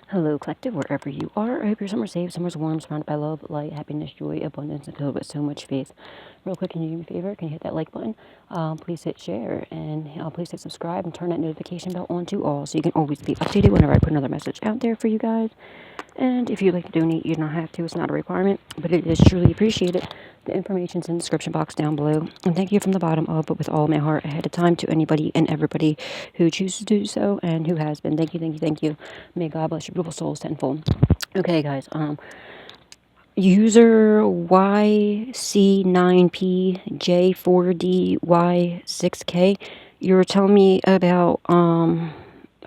Hello, collective, wherever you are. I hope your summer's safe, summer's warm, surrounded by love, light, happiness, joy, abundance, and filled with so much faith. Real quick, can you do me a favor? Can you hit that like button? Please hit share, and please hit subscribe, and turn that notification bell on to all, so you can always be updated whenever I put another message out there for you guys. And if you'd like to donate, you don't have to. It's not a requirement, but it is truly appreciated. The information's in the description box down below. And thank you from the bottom of, but with all my heart ahead of time, to anybody and everybody who chooses to do so and who has been. Thank you, thank you, thank you. May God bless your beautiful souls tenfold. Okay, guys. User YC9PJ4DY6K. You were telling me about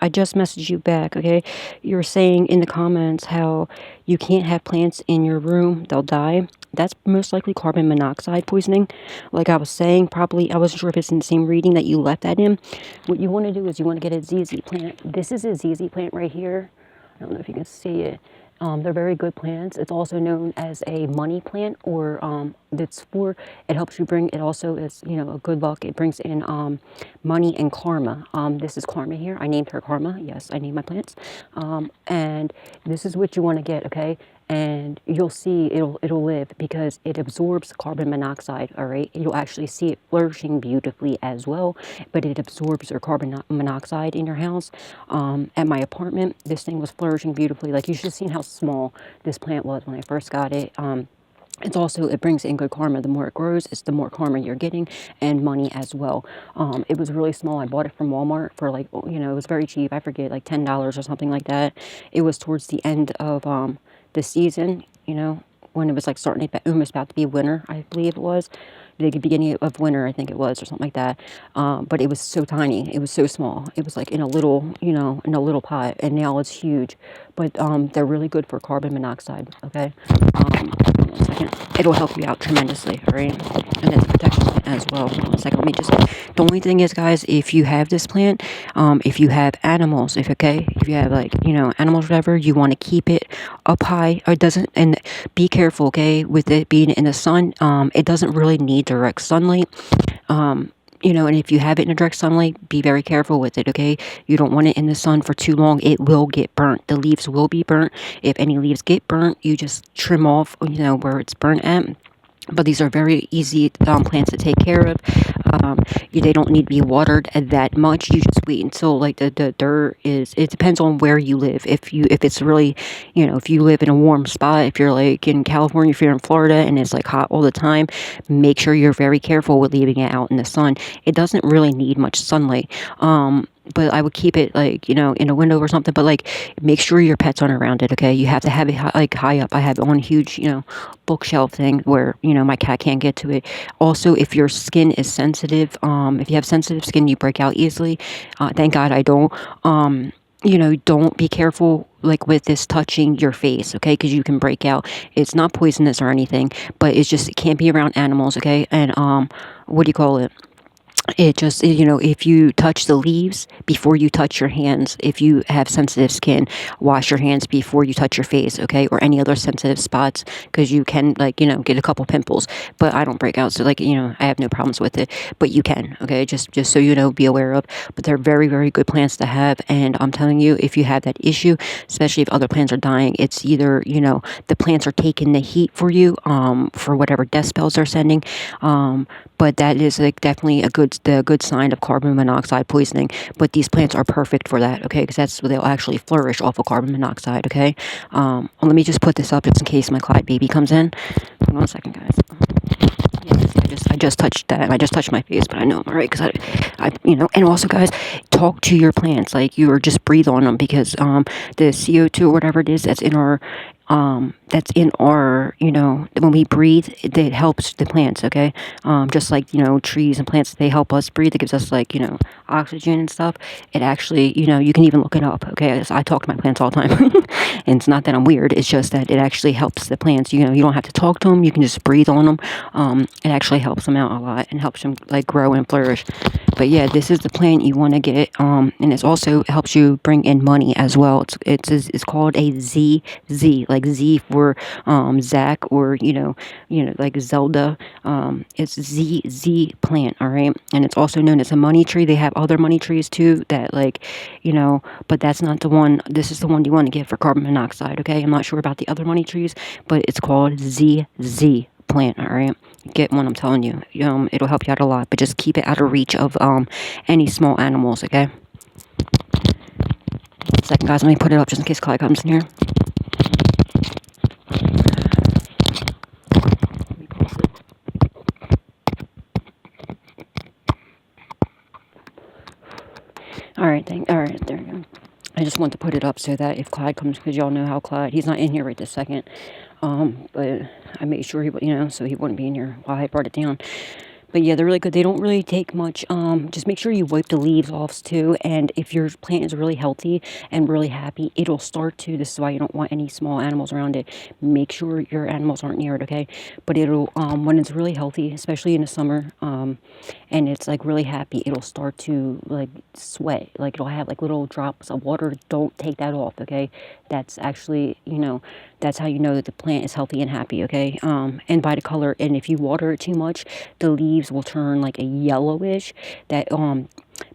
I just messaged you back, okay? You were saying in the comments how you can't have plants in your room, they'll die. That's most likely carbon monoxide poisoning. Like I was saying, probably, I wasn't sure if it's in the same reading that you left that in. What you want to do is you want to get a ZZ plant. This is a ZZ plant right here. I don't know if you can see it. They're very good plants. It's also known as a money plant, or it helps you bring, it also is, a good luck. It brings in money and karma. This is Karma here. I named her Karma. Yes, I named my plants. And this is what you want to get, okay? And you'll see it'll live because it absorbs carbon monoxide, all right? You'll actually see it flourishing beautifully as well, but it absorbs your carbon monoxide in your house. At my apartment, this thing was flourishing beautifully. Like, you should have seen how small this plant was when I first got it. It brings in good karma. The more it grows, it's the more karma you're getting, and money as well. It was really small. I bought it from Walmart for it was very cheap. I forget, like $10 or something like that. It was towards the end of the season, when it was like starting to, almost about to be winter, I believe it was. The beginning of winter, I think it was, or something like that. But it was so tiny. It was so small. It was like in a little, in a little pot, and now it's huge. But they're really good for carbon monoxide, okay? Hold on a second. It'll help you out tremendously, all right? And it's a protection plant as well. Hold on a second. Let me just, the only thing is, guys, if you have this plant, if you have animals, if you have animals, whatever, you want to keep it up high, or it doesn't, and be careful, okay, with it being in the sun. It doesn't really need direct sunlight. And if you have it in direct sunlight, be very careful with it, okay? You don't want it in the sun for too long. It will get burnt. The leaves will be burnt. If any leaves get burnt, you just trim off, where it's burnt at. But these are very easy plants to take care of. They don't need to be watered that much. You just wait until the dirt is. It depends on where you live. If it's really, if you live in a warm spot, if you're like in California, if you're in Florida and it's like hot all the time, make sure you're very careful with leaving it out in the sun. It doesn't really need much sunlight. But I would keep it in a window or something. But make sure your pets aren't around it. Okay, you have to have it high up. I have it on a huge bookshelf thing where my cat can't get to it. Also, if your skin is sensitive, if you have sensitive skin, you break out easily. Thank God I don't. Don't be careful with this touching your face, okay? Because you can break out. It's not poisonous or anything, but it can't be around animals, okay? And what do you call it? It just, if you touch the leaves before you touch your hands, if you have sensitive skin, wash your hands before you touch your face, okay? Or any other sensitive spots, because you can, get a couple pimples. But I don't break out, so, I have no problems with it. But you can, okay? Just so you know, be aware of. But they're very, very good plants to have. And I'm telling you, if you have that issue, especially if other plants are dying, it's either, the plants are taking the heat for you, for whatever death spells they're sending. But that is definitely the good sign of carbon monoxide poisoning. But these plants are perfect for that, okay? Because that's where they'll actually flourish off of carbon monoxide, okay? Let me just put this up just in case my Clyde baby comes in. Hold on a second, guys. Yes, I just touched that. I just touched my face, but I know I'm alright, because I and also, guys, talk to your plants. You just breathe on them, because the CO2 or whatever it is that's in our when we breathe, it helps the plants, okay? Just trees and plants, they help us breathe. It gives us oxygen and stuff. It actually, you can even look it up, okay? I talk to my plants all the time. And it's not that I'm weird, it's just that it actually helps the plants. You don't have to talk to them, you can just breathe on them. It actually helps them out a lot and helps them grow and flourish. But yeah, this is the plant you want to get, and it also helps you bring in money as well. It's called a ZZ, like Z for Zach, or like Zelda. It's Z plant, all right? And it's also known as a money tree. They have other money trees too that, like, but that's not the one. This is the one you want to get for carbon monoxide, okay? I'm not sure about the other money trees, but it's called ZZ plant, all right? Get one, I'm telling you. It'll help you out a lot, but just keep it out of reach of any small animals, okay? Second, guys, let me put it up just in case Clyde comes in here. All right, there you go. I just want to put it up so that if Clyde comes, because y'all know how Clyde, he's not in here right this second, but I made sure he, so he wouldn't be in here while I brought it down. But yeah, they're really good. They don't really take much. Just make sure you wipe the leaves off too. And if your plant is really healthy and really happy, it'll start to. This is why you don't want any small animals around it. Make sure your animals aren't near it, okay? But it'll, when it's really healthy, especially in the summer, and it's like really happy, it'll start to like sweat. Like it'll have like little drops of water. Don't take that off, okay? That's actually, that's how you know that the plant is healthy and happy, okay? And by the color, and if you water it too much, the leaves will turn like a yellowish. But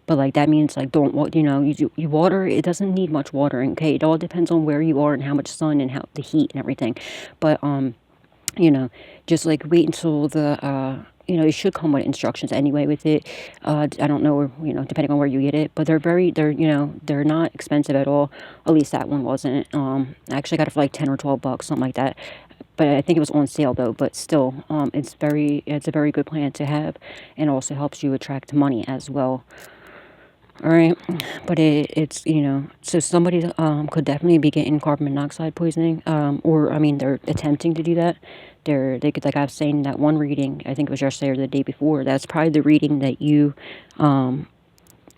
like that means like don't, you water. It doesn't need much watering, okay? It all depends on where you are and how much sun and how the heat and everything. But just like wait until the it should come with instructions anyway with it. I don't know, depending on where you get it, but they're not expensive at all. At least that one wasn't. I actually got it for like 10 or 12 bucks, something like that. But I think it was on sale though, but still, it's a very good plan to have, and also helps you attract money as well. All right, but it's so somebody could definitely be getting carbon monoxide poisoning, or I mean they're attempting to do that. They could, like I was saying, that one reading, I think it was yesterday or the day before. That's probably the reading that you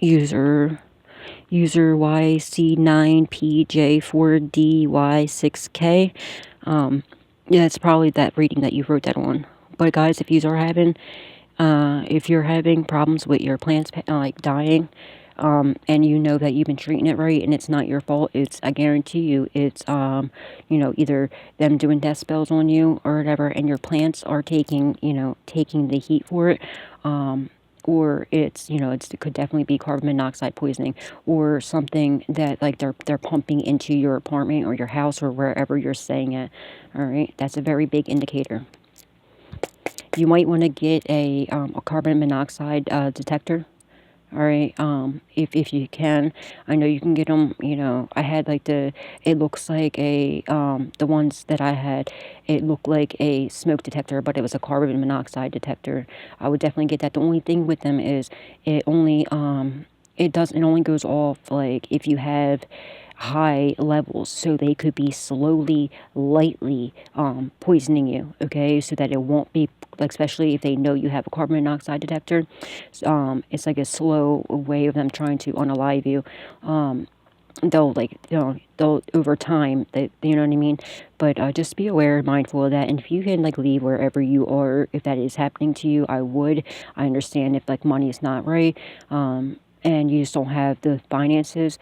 user YC9PJ4DY6K. Yeah, it's probably that reading that you wrote that on. But guys, if you're having problems with your plants like dying, and you know that you've been treating it right and it's not your fault, I guarantee you it's either them doing death spells on you or whatever, and your plants are taking the heat for it, or it could definitely be carbon monoxide poisoning, or something that like they're pumping into your apartment or your house or wherever you're staying at. All right, that's a very big indicator. You might want to get a carbon monoxide detector. All right, if you can. I know you can get them, I had like it looks like the ones that I had, it looked like a smoke detector, but it was a carbon monoxide detector. I would definitely get that. The only thing with them is it only goes off like if you have high levels, so they could be slowly, lightly poisoning you, okay, so that it won't be, like, especially if they know you have a carbon monoxide detector. It's like a slow way of them trying to unalive you. They'll over time, you know what I mean? But just be aware, mindful of that. And if you can like leave wherever you are, if that is happening to you, I understand if like money is not right, and you just don't have the finances,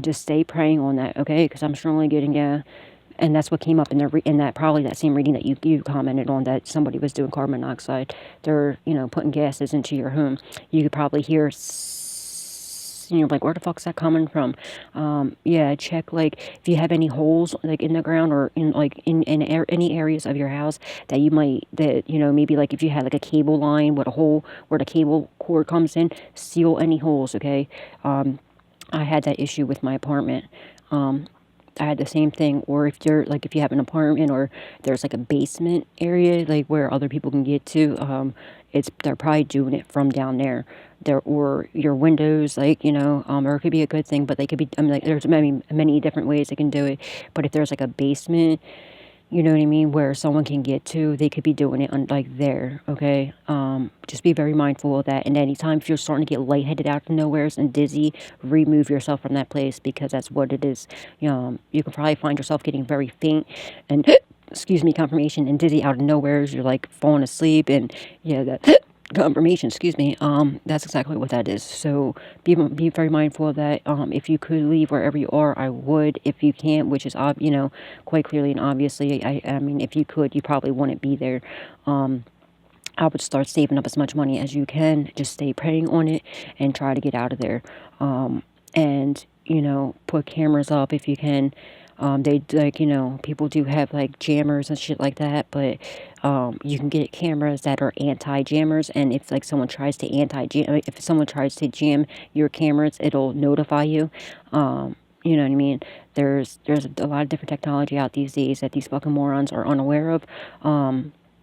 just stay praying on that, okay? Because I'm strongly getting, and that's what came up in that same reading that you commented on, that somebody was doing carbon monoxide. They're, putting gases into your home. You could probably hear, like, where the fuck's that coming from? Yeah, check, like, if you have any holes, like, in the ground, or in any areas of your house that maybe, like, if you had, like, a cable line with a hole where the cable cord comes in, seal any holes, okay? I had that issue with my apartment. I had the same thing. Or if you have an apartment, or there's like a basement area, like where other people can get to, they're probably doing it from down there. Or your windows, like, or it could be a good thing, but they could be, like, there's many different ways they can do it. But if there's like a basement, you know what I mean, where someone can get to, they could be doing it like there, okay? Just be very mindful of that. And anytime if you're starting to get lightheaded out of nowheres and dizzy, remove yourself from that place, because that's what it is. You can probably find yourself getting very faint and, excuse me, confirmation, and dizzy out of nowheres. You're like falling asleep, and yeah, confirmation, excuse me. That's exactly what that is. So be very mindful of that. If you could leave wherever you are, I would. If you can't, which is quite clearly and obviously, I mean, if you could, you probably wouldn't be there. I would start saving up as much money as you can. Just stay praying on it and try to get out of there. And put cameras up if you can. They people do have like jammers and shit like that, but you can get cameras that are anti-jammers, and if like someone tries to if someone tries to jam your cameras, it'll notify you. You know what I mean? There's a lot of different technology out these days that these fucking morons are unaware of.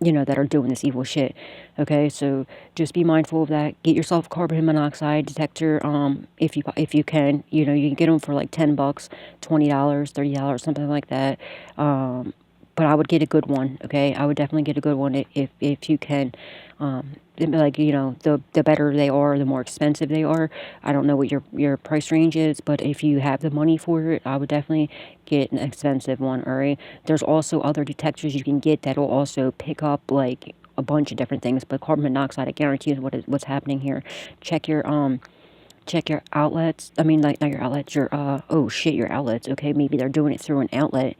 That are doing this evil shit. Okay, so just be mindful of that. Get yourself a carbon monoxide detector. If you can, you can get them for like $10, $20, $30, something like that. But I would get a good one. Okay, I would definitely get a good one if you can. The better they are, the more expensive they are. I don't know what your price range is, but if you have the money for it, I would definitely get an expensive one. All right. There's also other detectors you can get that will also pick up like a bunch of different things, but carbon monoxide, I guarantee, is what's happening here. Check your outlets. I mean, like, not your outlets. Your outlets. Okay, maybe they're doing it through an outlet.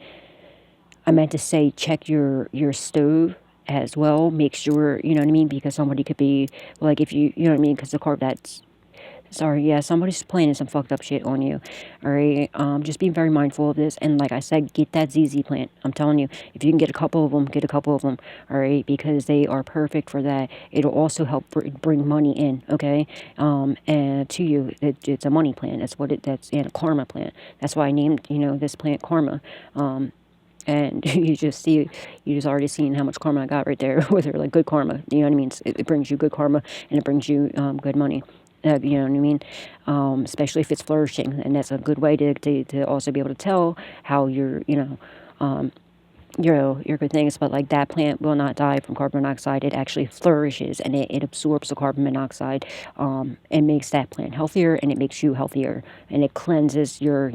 I meant to say check your stove as well. Make sure, you know what I mean, because somebody could be, like, if you know what I mean, because the carb that's, sorry, yeah, somebody's planning some fucked up shit on you, alright? Just be very mindful of this, and like I said, get that ZZ plant. I'm telling you, if you can get a couple of them, get a couple of them, alright? Because they are perfect for that. It'll also help bring money in, okay? And to you, it's a money plant. And a karma plant. That's why I named, this plant Karma. And you just already seen how much karma I got right there with her, like good karma. You know what I mean? It brings you good karma, and it brings you good money. You know what I mean? Especially if it's flourishing, and that's a good way to also be able to tell how your good things. But like, that plant will not die from carbon monoxide. It actually flourishes, and it absorbs the carbon monoxide, and makes that plant healthier, and it makes you healthier, and it cleanses your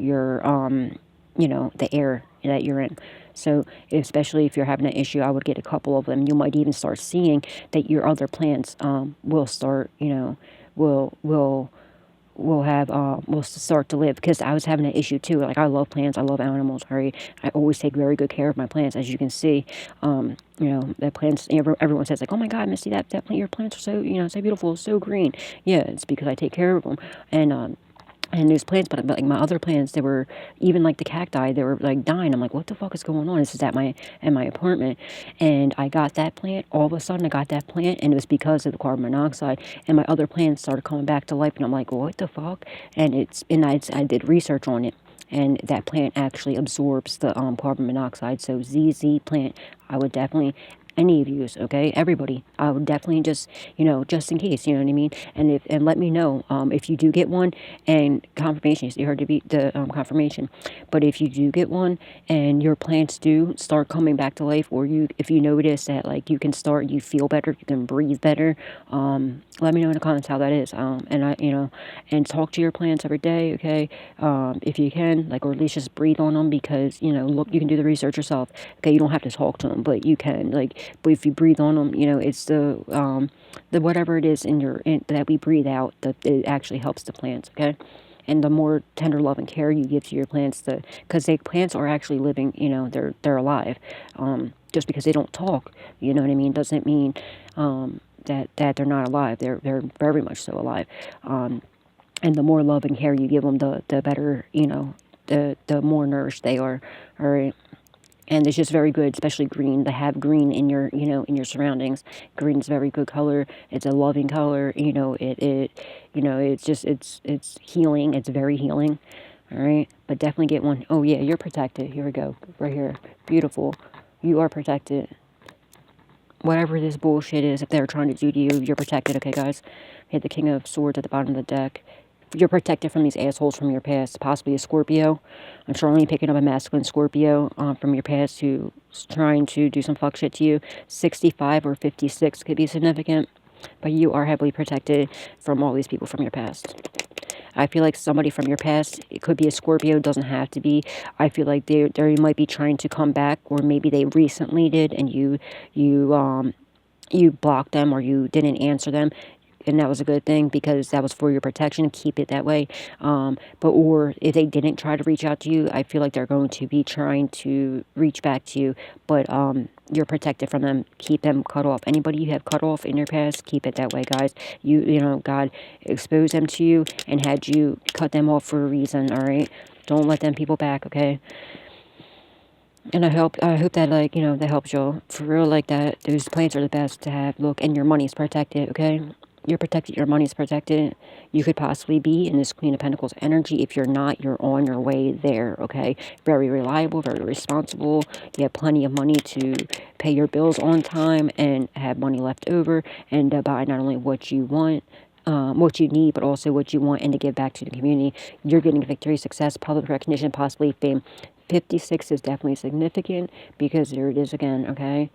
the air that you're in. So especially if you're having an issue, I would get a couple of them. You might even start seeing that your other plants will start, will start to live. Because I was having an issue too. Like, I love plants, I love animals, right? I always take very good care of my plants, as you can see. The plants, everyone says like, oh my God, Misty, that plant, your plants are so, so beautiful, so green. Yeah, it's because I take care of them. And there's plants, but like my other plants, they were, even like the cacti, they were like dying. I'm like, what the fuck is going on? This is at my apartment, and I got that plant. All of a sudden, I got that plant, and it was because of the carbon monoxide. And my other plants started coming back to life, and I'm like, what the fuck? And I did research on it, and that plant actually absorbs the carbon monoxide. So ZZ plant, I would definitely, any of yous, okay, everybody, I would definitely just in case, you know what I mean, and let me know if you do get one, and confirmation. You heard the confirmation. But if you do get one and your plants do start coming back to life, or if you notice that like you feel better, you can breathe better, let me know in the comments how that is. And talk to your plants every day, okay, if you can, like, or at least just breathe on them, because look, you can do the research yourself. Okay, you don't have to talk to them, but you can, like, but if you breathe on them, it's the whatever it is that we breathe out, that it actually helps the plants, okay? And the more tender love and care you give to your plants, because plants are actually living, they're alive. Just because they don't talk, you know what I mean, doesn't mean that they're not alive. They're very much so alive. And the more love and care you give them, the better, the more nourished they are. All right. And it's just very good, especially green, to have green in your, in your surroundings. Green is a very good color. It's a loving color. It's healing. It's very healing. All right. But definitely get one. Oh yeah, you're protected. Here we go. Right here. Beautiful. You are protected. Whatever this bullshit is, if they're trying to do to you, you're protected. Okay, guys. Hit the King of Swords at the bottom of the deck. You're protected from these assholes from your past, possibly a Scorpio. I'm strongly picking up a masculine Scorpio from your past who's trying to do some fuck shit to you. 65 or 56 could be significant, but you are heavily protected from all these people from your past. I feel like somebody from your past, it could be a Scorpio, doesn't have to be. I feel like they might be trying to come back, or maybe they recently did, and you you blocked them or you didn't answer them, and that was a good thing because that was for your protection. Keep it that way. But or if they didn't try to reach out to you, I feel like they're going to be trying to reach back to you, but you're protected from them. Keep them cut off. Anybody you have cut off in your past, keep it that way, guys. You know, God exposed them to you and had you cut them off for a reason. All right, don't let them people back, okay? And I hope that, like, you know, that helps you for real. Like, that those plants are the best to have. Look, and your money's protected, okay? You're protected. Your money's protected. You could possibly be in this Queen of Pentacles energy. If you're not, you're on your way there, okay? Very reliable, very responsible. You have plenty of money to pay your bills on time and have money left over and buy not only what you want, what you need, but also what you want, and to give back to the community. You're getting victory, success, public recognition, possibly fame. 56 is definitely significant because there it is again, okay?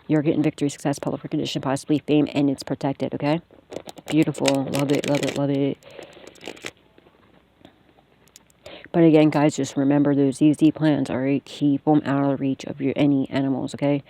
You're getting victory, success, public recognition, possibly fame, and it's protected, okay? Beautiful. Love it, love it, love it. But again, guys, just remember those easy plans, all right? Keep them out of reach of any animals, okay?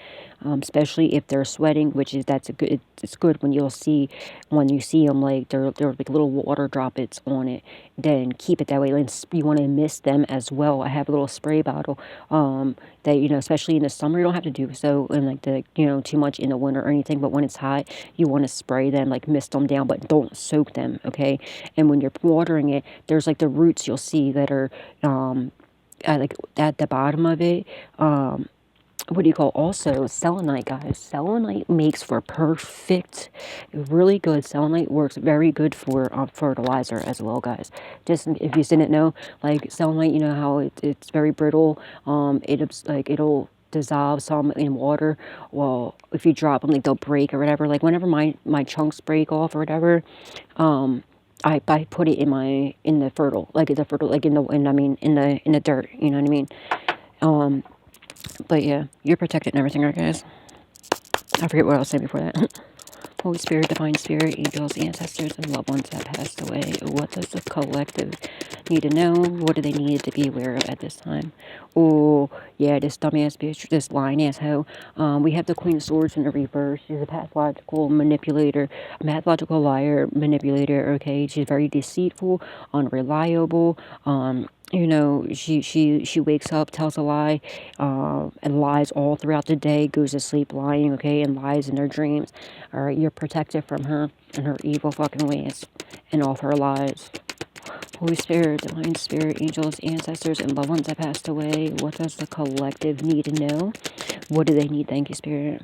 Especially if they're sweating, which is, it's good when you see them, like, they're like little water droplets on it. Then keep it that way. And you want to mist them as well. I have a little spray bottle that, you know, especially in the summer, you don't have to do so in, like, the, you know, too much in the winter or anything. But when it's hot, you want to spray them, like, mist them down, but don't soak them, okay? And when you're watering it, there's, like, the roots you'll see that are like at the bottom of it. What do you call, also selenite, guys? Selenite makes for perfect, really good. Selenite works very good for fertilizer as well, guys. Just if you didn't know, like, selenite, you know how it's very brittle. It'll dissolve some in water. Well, if you drop them, like, they'll break or whatever. Like, whenever my chunks break off or whatever, I put it in the fertile, like, in the dirt, you know what I mean? But yeah, you're protected and everything, right, guys? I forget what I was saying before that. Holy Spirit, Divine Spirit, angels, ancestors, and loved ones that passed away. What does the collective need to know? What do they need to be aware of at this time? Oh, yeah, this dumbass bitch, this lying asshole. We have the Queen of Swords in the reverse. She's a pathological manipulator, a pathological liar, manipulator, okay? She's very deceitful, unreliable, you know, she wakes up, tells a lie, and lies all throughout the day, goes to sleep lying, okay, and lies in her dreams. All right, you're protected from her and her evil fucking ways and all of her lies. Holy Spirit, Divine Spirit, angels, ancestors, and loved ones that passed away. What does the collective need to know? What do they need? Thank you, Spirit.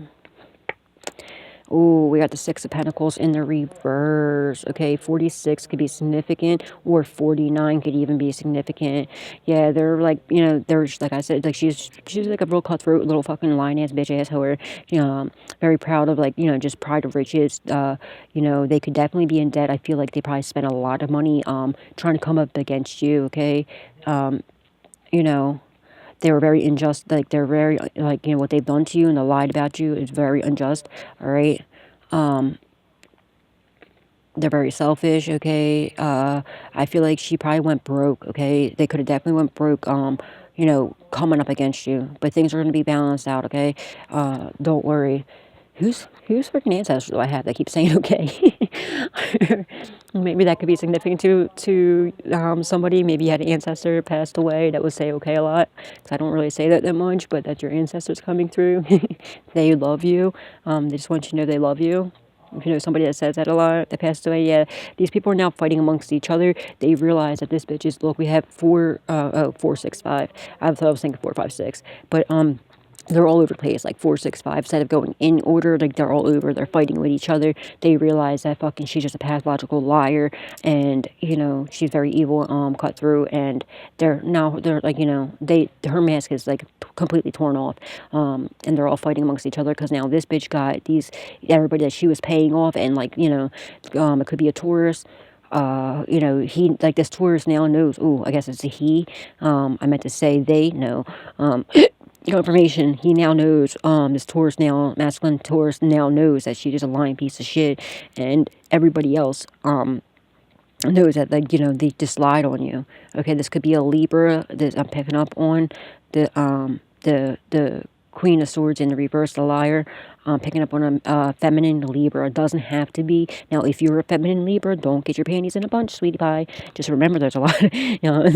Oh, we got the Six of Pentacles in the reverse. Okay, 46 could be significant, or 49 could even be significant. Yeah, they're like, you know, they're just, like I said, like, she's like a real cutthroat little fucking lying-ass bitch-ass hoe. You know, very proud of, like, you know, just pride of riches. You know, they could definitely be in debt. I feel like they probably spent a lot of money trying to come up against you, okay? You know, they were very unjust, like, they're very, like, you know, what they've done to you and they lied about you is very unjust, all right? They're very selfish, okay? I feel like she probably went broke, okay? They could have definitely went broke, you know, coming up against you, but things are going to be balanced out, okay? Don't worry. Whose freaking ancestors do I have that keep saying okay? Maybe that could be significant to somebody. Maybe you had an ancestor passed away that would say okay a lot. Because I don't really say that much, but that's your ancestors coming through. They love you. They just want you to know they love you. If you know somebody that says that a lot, that passed away, yeah. These people are now fighting amongst each other. They realize that this bitch is, look, we have 4, 6, 5. I thought I was thinking 4, 5, 6. But, they're all over the place, like 4, 6, 5. Instead of going in order, like, they're all over. They're fighting with each other. They realize that fucking she's just a pathological liar, and, you know, she's very evil, cut through, and they're like, you know, her mask is, like, completely torn off, and they're all fighting amongst each other because now this bitch got everybody that she was paying off, and, like, you know, it could be a tourist. You know, he, like, this tourist now knows. Oh, I guess it's a he. I meant to say they know. Confirmation, he now knows, this Taurus now, masculine Taurus now knows that she is a lying piece of shit, and everybody else, knows that, like, you know, they just lied on you. Okay, this could be a Libra that I'm picking up on, the Queen of Swords in the reverse, the liar. Picking up on a feminine Libra. It doesn't have to be. Now, if you're a feminine Libra, don't get your panties in a bunch, sweetie pie. Just remember there's a lot,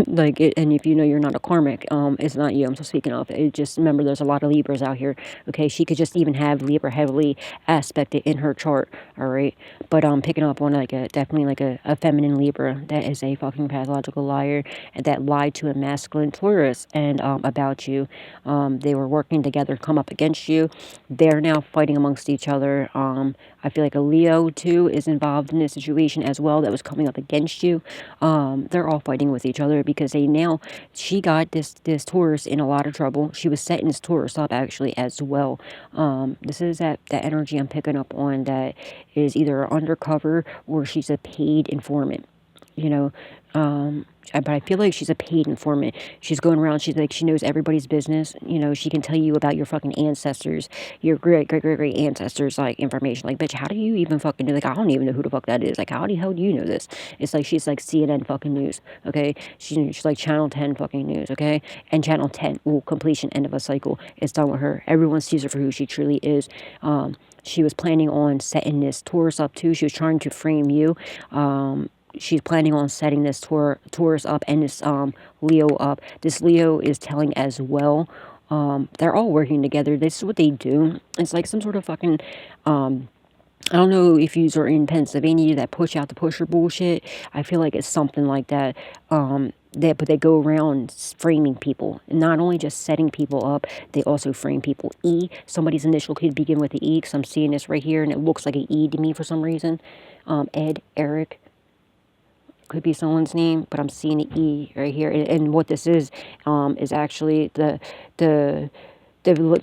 like, and if you know you're not a karmic, it's not you I'm so speaking of. Just remember there's a lot of Libras out here, okay? She could just even have Libra heavily aspected in her chart, all right? But picking up on definitely like a feminine Libra that is a fucking pathological liar and that lied to a masculine Taurus and about you. They were working together to come up against you. They're now fighting amongst each other. I feel like a Leo too is involved in this situation as well that was coming up against you. They're all fighting with each other because she got this Taurus in a lot of trouble. She was setting this Taurus up actually as well. This is that energy I'm picking up on that is either undercover or she's a paid informant. But I feel like she's a paid informant. She's going around, she's like, she knows everybody's business. She can tell you about your fucking ancestors, your great ancestors, like, information. Like, bitch, how do you even fucking know? Like, I don't even know who the fuck that is. Like, how the hell do you know this? It's like, she's like CNN fucking news, okay? She's like Channel 10 fucking news, okay? And Channel 10, completion, end of a cycle. It's done with her. Everyone sees her for who she truly is. She was planning on setting this Taurus up too. She was trying to frame you. She's planning on setting this Taurus up and this Leo up. This Leo is telling as well. They're all working together. This is what they do. It's like some sort of fucking... I don't know if you are in Pennsylvania, that push out the pusher bullshit. I feel like it's something like that. But they go around framing people. Not only just setting people up, they also frame people. E, somebody's initial could begin with the E, because I'm seeing this right here, and it looks like an E to me for some reason. Ed, Eric, could be someone's name, but I'm seeing an E right here. And what this is actually the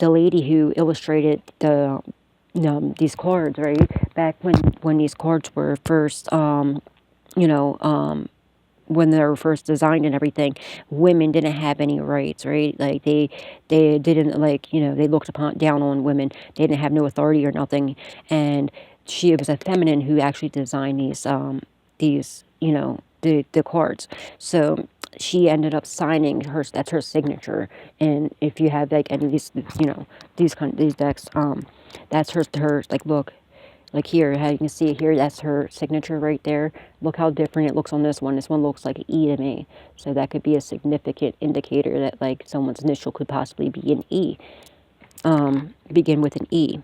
lady who illustrated these cards, right? Back when these cards were first, when they were first designed and everything, women didn't have any rights, right? Like they didn't, like, they looked down on women. They didn't have no authority or nothing. And it was a feminine who actually designed these the cards. So she ended up signing that's her signature. And if you have like any of these these decks, that's her like, look, like here, how you can see it here, that's her signature right there. Look how different it looks on this one. This one looks like an E to me. So that could be a significant indicator that, like, someone's initial could possibly be an E. Begin with an E.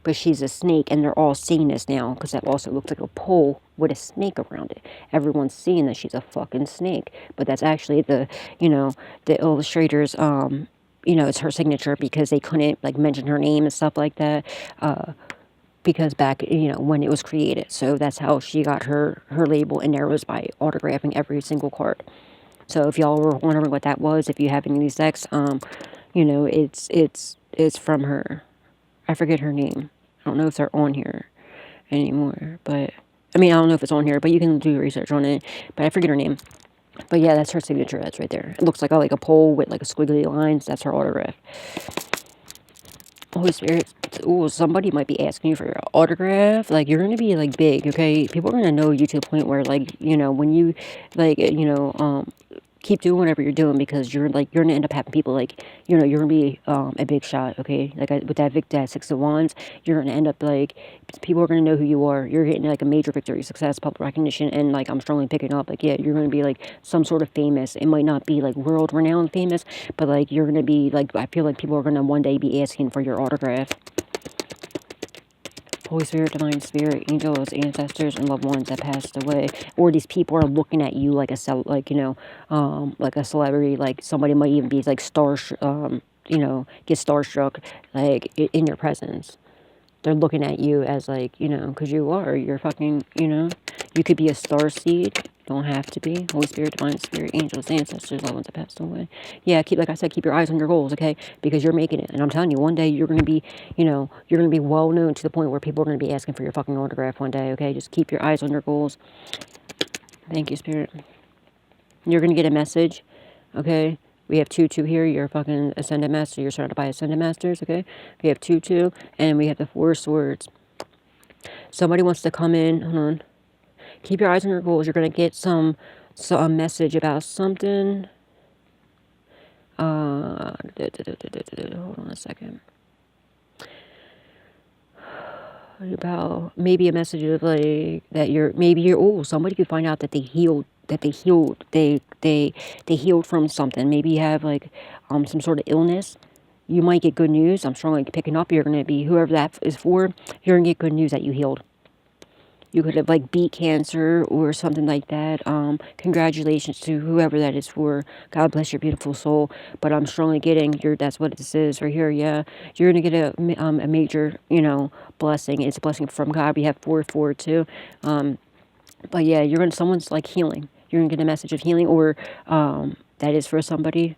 But she's a snake, and they're all seeing this now, because that also looks like a pole with a snake around it. Everyone's seeing that she's a fucking snake. But that's actually the illustrators, it's her signature, because they couldn't, like, mention her name and stuff like that, because back, when it was created. So that's how she got her label, and there was by autographing every single card. So if y'all were wondering what that was, if you have any of these decks, it's from her. I forget her name. I don't know if they're on here anymore, but I don't know if it's on here, but you can do research on it. But I forget her name. But yeah, that's her signature. That's right there. It looks like a pole with like a squiggly lines. That's her autograph. Holy Spirit. Ooh, somebody might be asking you for your autograph. Like, you're gonna be like big, okay? People are gonna know you to the point where, like, when you, like, keep doing whatever you're doing, because you're gonna end up having people, like, you're gonna be a big shot, okay? Like, with that 6 of Wands, you're gonna end up, like, people are gonna know who you are. You're getting like a major victory, success, public recognition, and, like, I'm strongly picking up, like, yeah, you're gonna be like some sort of famous. It might not be like world renowned famous, but, like, you're gonna be like, I feel like people are gonna one day be asking for your autograph. Holy Spirit, Divine Spirit, angels, ancestors, and loved ones that passed away, or these people are looking at you like a like a celebrity. Like, somebody might even be like get starstruck, like, in your presence. They're looking at you as, like, because you're fucking, you could be a star seed. Don't have to be. Holy Spirit, Divine Spirit, angels, ancestors, loved ones that passed away. Yeah, like I said, keep your eyes on your goals, okay? Because you're making it. And I'm telling you, one day you're going to be, you're going to be well known to the point where people are going to be asking for your fucking autograph one day, okay? Just keep your eyes on your goals. Thank you, Spirit. You're going to get a message, okay? We have 2-2 here. You're a fucking Ascended Master. You're surrounded by Ascended Masters, okay? We have 2-2, and we have the 4 Swords. Somebody wants to come in. Hold on. Keep your eyes on your goals. You're going to get a message about something. Hold on a second. about maybe a message of like that maybe you're somebody could find out that they healed from something. Maybe you have like some sort of illness. You might get good news. I'm strongly picking up. You're gonna be whoever that is for. You're gonna get good news that you healed. You could have like beat cancer or something like that. Congratulations to whoever that is for. God bless your beautiful soul. But I'm strongly getting that's what this is right here. Yeah, you're gonna get a major blessing. It's a blessing from God. We have 4 too. But yeah, someone's like healing. You're gonna get a message of healing, or that is for somebody.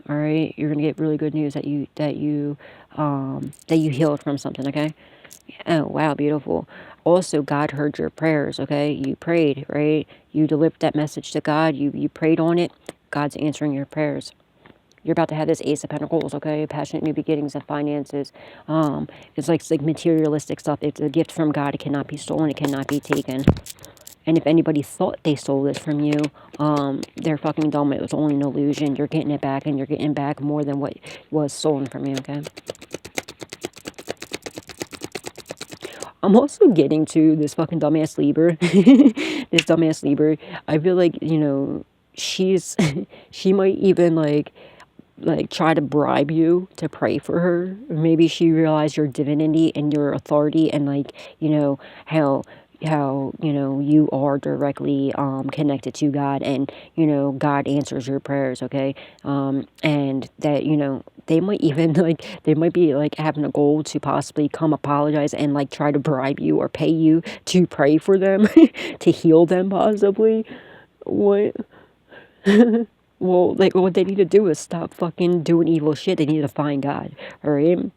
All right, you're gonna get really good news that you healed from something. Okay. Oh, wow, beautiful. Also, God heard your prayers, okay? You prayed, right? You delivered that message to God. You prayed on it. God's answering your prayers. You're about to have this Ace of Pentacles, okay? Passionate new beginnings and finances. It's like materialistic stuff. It's a gift from God. It cannot be stolen. It cannot be taken. And if anybody thought they stole this from you, they're fucking dumb. It was only an illusion. You're getting it back, and you're getting back more than what was stolen from you, okay? I'm also getting to this fucking dumbass Libra. This dumbass Libra. I feel like, she's, she might even like try to bribe you to pray for her. Maybe she realized your divinity and your authority and like, how you are directly connected to God, and God answers your prayers, okay? And that they might even they might be like having a goal to possibly come apologize and like try to bribe you or pay you to pray for them to heal them possibly. What? Well, like what they need to do is stop fucking doing evil shit. They need to find God, all right?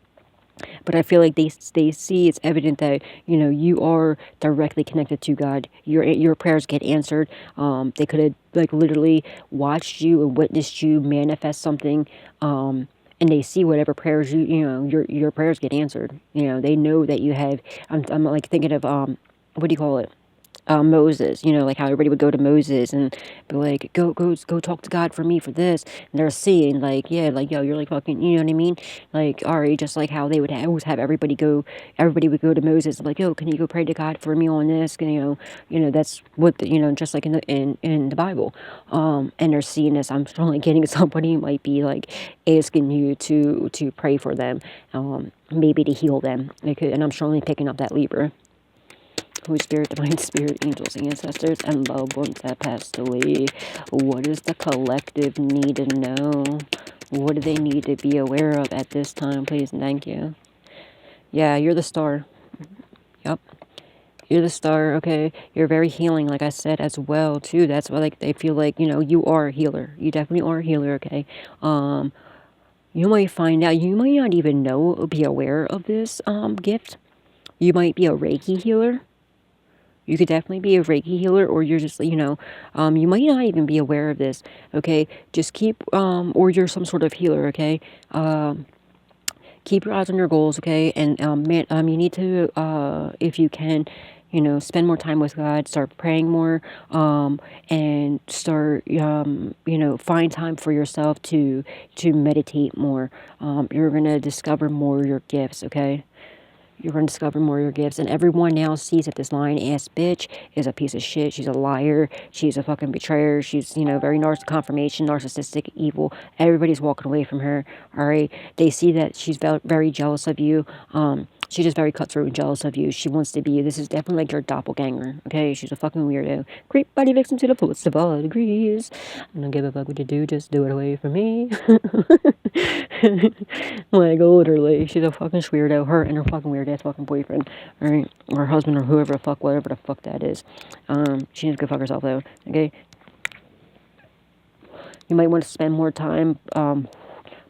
But I feel like they see it's evident that you are directly connected to God. Your prayers get answered. They could have like literally watched you and witnessed you manifest something. And they see whatever prayers your prayers get answered. They know that you have. I'm like thinking of what do you call it? Moses, like how everybody would go to Moses and be like, go talk to God for me for this. And they're seeing like, yeah, like, yo, you're like fucking, you know what I mean? Like, alright, just like how they would always have everybody would go to Moses and like, yo, can you go pray to God for me on this? And, that's what, just like in the Bible. And they're seeing this. I'm strongly getting somebody might be like asking you to pray for them, maybe to heal them. And I'm strongly picking up that Libra. Holy Spirit, Divine Spirit, angels, ancestors, and loved ones that passed away. What does the collective need to know? What do they need to be aware of at this time, please and thank you? Yeah, you're the star. Yep. You're the star, okay? You're very healing, like I said, as well, too. That's why, like, they feel like, you are a healer. You definitely are a healer, okay? You might find out, you might not even know or be aware of this, gift. You might be a Reiki healer. You could definitely be a Reiki healer, or you're just, you might not even be aware of this, okay? Just keep, or you're some sort of healer, okay? Keep your eyes on your goals, okay? And, you need to, if you can, spend more time with God, start praying more, and start, find time for yourself to meditate more. You're going to discover more of your gifts, okay? You're going to discover more of your gifts. And everyone now sees that this lying-ass bitch is a piece of shit. She's a liar. She's a fucking betrayer. She's, very narcissistic, evil. Everybody's walking away from her, all right? They see that she's very jealous of you. She's just very cutthroat and jealous of you. She wants to be you. This is definitely like your doppelganger, okay? She's a fucking weirdo. Creep body vixen to the fullest of all degrees. I don't give a fuck what you do. Just do it away from me. Like, literally, she's a fucking weirdo. Her and her fucking weird ass fucking boyfriend, alright? Or husband, or whoever the fuck, whatever the fuck that is. She needs to go fuck herself, though, okay? You might want to spend more time,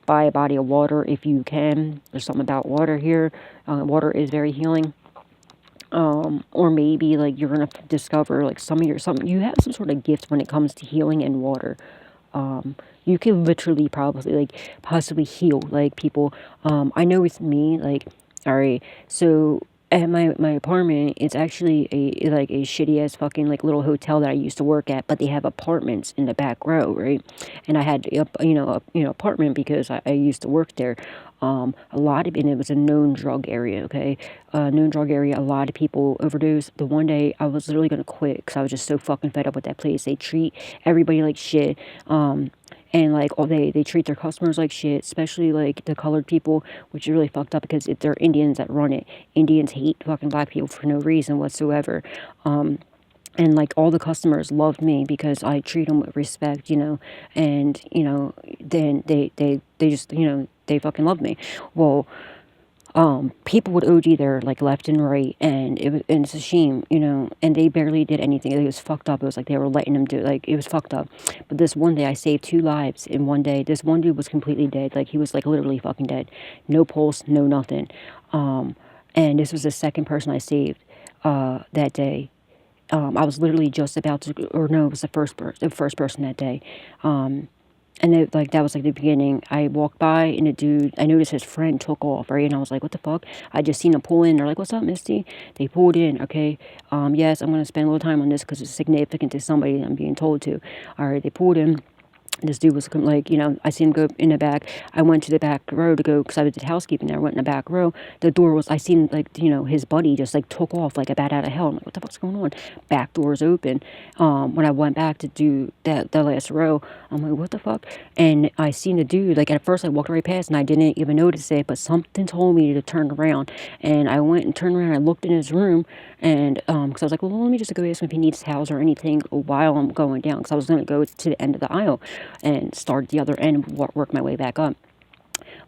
by a body of water if you can. There's something about water here. Water is very healing. Or maybe like you're gonna discover like you have some sort of gift when it comes to healing and water. You can literally probably possibly heal like people. I know with me, like, all right, so at my apartment, it's actually like a shitty ass fucking like little hotel that I used to work at, but they have apartments in the back row, right? And I had apartment because I used to work there. A lot of and it was a known drug area, okay? Known drug area. A lot of people overdose. The one day I was literally gonna quit because I was just so fucking fed up with that place. They treat everybody like shit. And like they treat their customers like shit, especially like the colored people, which is really fucked up because they're Indians that run it. Indians hate fucking black people for no reason whatsoever. And like all the customers loved me because I treat them with respect, and then they just they fucking love me. Well, people would OG there like left and right, and and it's a shame, and they barely did anything. It was fucked up. It was like they were letting them do, like, it was fucked up. But this one day I saved 2 lives in one day. This one dude was completely dead. Like, he was like literally fucking dead. No pulse, no nothing. And this was the second person I saved that day. I was literally just about to, or no, it was the first person that day. And that was like the beginning. I walked by and the dude, I noticed his friend took off, right? And I was like, what the fuck? I just seen him pull in. They're like, what's up, Misty? They pulled in, okay? Yes, I'm going to spend a little time on this because it's significant to somebody I'm being told to. All right, they pulled in. This dude was like, I seen him go in the back. I went to the back row to go, because I did housekeeping there. I went in the back row. The door was, I seen, like, his buddy just, like, took off like a bat out of hell. I'm like, what the fuck's going on? Back door's open. When I went back to do the last row, I'm like, what the fuck? And I seen the dude, like, at first I walked right past and I didn't even notice it, but something told me to turn around. And I went and turned around. I looked in his room, and, because I was like, well, let me just go ask him if he needs towels or anything while I'm going down, because I was going to go to the end of the aisle and start at the other end and work my way back up.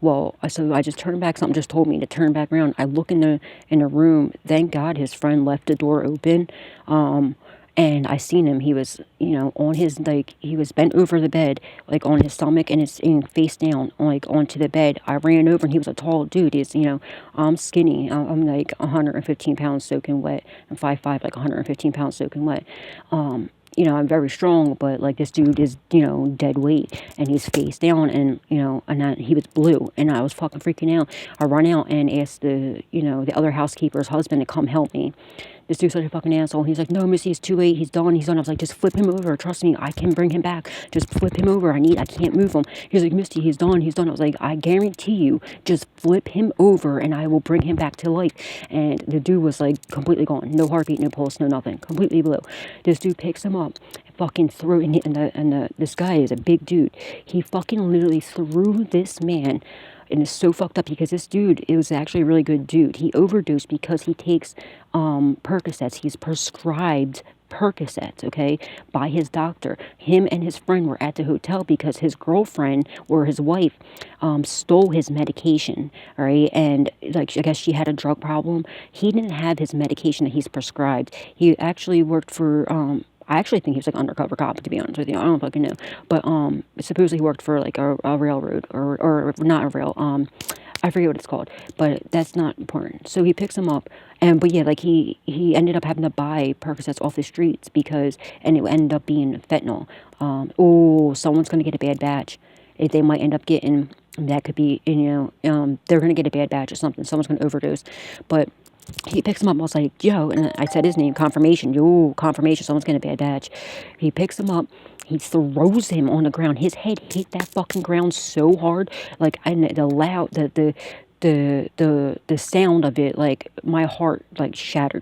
Well, so I just turned back. Something just told me to turn back around. I look in the room. Thank God his friend left the door open. And I seen him. He was, on his, like, he was bent over the bed, like, on his stomach, and it's face down, like, onto the bed. I ran over, and he was a tall dude. He's, I'm skinny. I'm like 115 pounds soaking wet. I'm 5'5", like 115 pounds soaking wet. I'm very strong, but like this dude is, dead weight, and he's face down, and, he was blue, and I was fucking freaking out. I run out and asked the other housekeeper's husband to come help me. This dude's such a fucking asshole. He's like, no, Missy, it's too late. He's done. I was like, just flip him over. Trust me, I can bring him back. Just flip him over. I can't move him. He's like, Misty, he's done. I was like, I guarantee you, just flip him over and I will bring him back to life. And the dude was like completely gone. No heartbeat, no pulse, no nothing. Completely blue. This dude picks him up and fucking threw this guy is a big dude. He fucking literally threw this man. And it's so fucked up because this dude, it was actually a really good dude. He overdosed because he takes Percocets. He's prescribed Percocets, okay, by his doctor. Him and his friend were at the hotel because his girlfriend or his wife stole his medication, all right? And, like, I guess she had a drug problem. He didn't have his medication that he's prescribed. He actually worked for... I actually think he was like undercover cop, to be honest with you. I don't fucking know. But supposedly he worked for like a railroad or not a rail. I forget what it's called, but that's not important. So he picks him up, but yeah, like he ended up having to buy Percocets off the streets and it ended up being fentanyl. Someone's gonna get a bad batch. If they might end up getting, that could be, they're gonna get a bad batch or something. Someone's gonna overdose, but. He picks him up. I was like, yo, and I said his name, confirmation. Yo, confirmation. Someone's getting a bad batch. He picks him up. He throws him on the ground. His head hit that fucking ground so hard, like, and the sound of it, like, my heart like shattered.